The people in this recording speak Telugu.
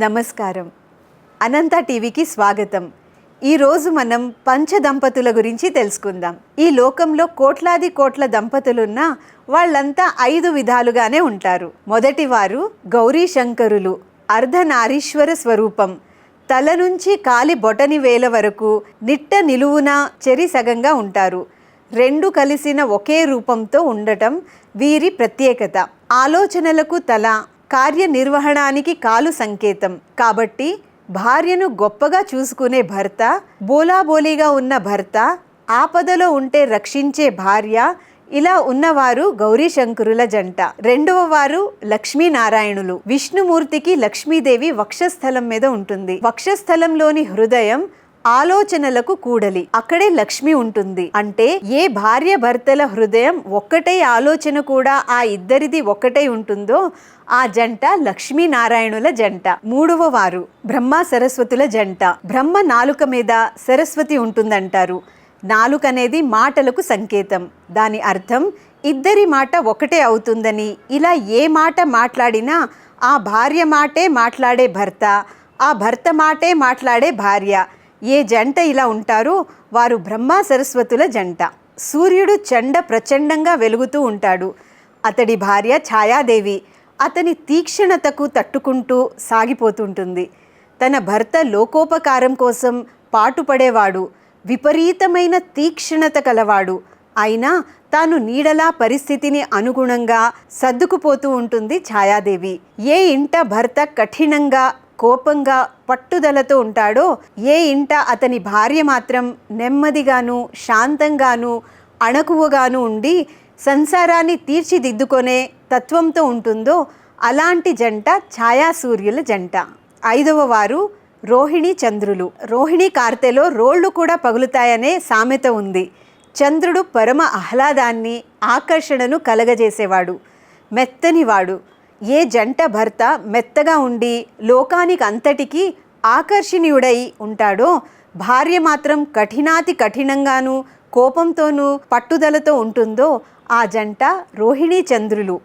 నమస్కారం. అనంత టీవీకి స్వాగతం. ఈరోజు మనం పంచదంపతుల గురించి తెలుసుకుందాం. ఈ లోకంలో కోట్ల దంపతులున్నా వాళ్ళంతా 5 విధాలుగానే ఉంటారు. మొదటి వారు గౌరీ శంకరులు, అర్ధనారీశ్వర స్వరూపం. తల నుంచి కాలి బొటని వేల వరకు నిట్ట నిలువున చెరిసగంగా ఉంటారు. రెండు కలిసిన ఒకే రూపంతో ఉండటం వీరి ప్రత్యేకత. ఆలోచనలకు తల, కార్యనిర్వహణానికి కాలు సంకేతం. కాబట్టి భార్యను గొప్పగా చూసుకునే భర్త, బోలాబోలీగా ఉన్న భర్త, ఆపదలో ఉంటే రక్షించే భార్య, ఇలా ఉన్నవారు గౌరీశంకరుల జంట. రెండవ వారు లక్ష్మీనారాయణులు. విష్ణుమూర్తికి లక్ష్మీదేవి వక్షస్థలం మీద ఉంటుంది. వక్షస్థలంలోని హృదయం ఆలోచనలకు కూడలి. అక్కడే లక్ష్మి ఉంటుంది. అంటే ఏ భార్య భర్తల హృదయం ఒక్కటే, ఆలోచన కూడా ఆ ఇద్దరిది ఒక్కటే ఉంటుందో ఆ జంట లక్ష్మీనారాయణుల జంట. మూడవ వారు బ్రహ్మ సరస్వతుల జంట. బ్రహ్మ నాలుక మీద సరస్వతి ఉంటుందంటారు. నాలుక అనేది మాటలకు సంకేతం. దాని అర్థం ఇద్దరి మాట ఒకటే అవుతుందని. ఇలా ఏ మాట మాట్లాడినా ఆ భార్య మాటే మాట్లాడే భర్త, ఆ భర్త మాటే మాట్లాడే భార్య. ఏ జంట ఇలా ఉంటారో వారు బ్రహ్మ సరస్వతుల జంట. సూర్యుడు చండ ప్రచండంగా వెలుగుతూ ఉంటాడు. అతడి భార్య ఛాయాదేవి అతని తీక్షణతకు తట్టుకుంటూ సాగిపోతుంటుంది. తన భర్త లోకోపకారం కోసం పాటుపడేవాడు, విపరీతమైన తీక్షణత కలవాడు. అయినా తాను నీడలా పరిస్థితిని అనుగుణంగా సర్దుకుపోతూ ఉంటుంది ఛాయాదేవి. ఏ ఇంట భర్త కఠినంగా, కోపంగా, పట్టుదలతో ఉంటాడో, ఏ ఇంట అతని భార్య మాత్రం నెమ్మదిగాను, శాంతంగాను, అణకువగాను ఉండి సంసారాన్ని తీర్చిదిద్దుకొనే తత్వంతో ఉంటుందో అలాంటి జంట ఛాయాసూర్యుల జంట. ఐదవ వారు రోహిణి చంద్రులు. రోహిణి కార్తెలో రోళ్లు కూడా పగులుతాయనే సామెత ఉంది. చంద్రుడు పరమ ఆహ్లాదాన్ని, ఆకర్షణను కలగజేసేవాడు, మెత్తనివాడు. ఏ జంట భర్త మెత్తగా ఉండి లోకానికి అంతటికీ ఆకర్షణీయుడై ఉంటాడో, భార్య మాత్రం కఠినాతి కఠినంగాను, కోపంతోనూ, పట్టుదలతో ఉంటుందో ఆ జంట రోహిణీ చంద్రులు.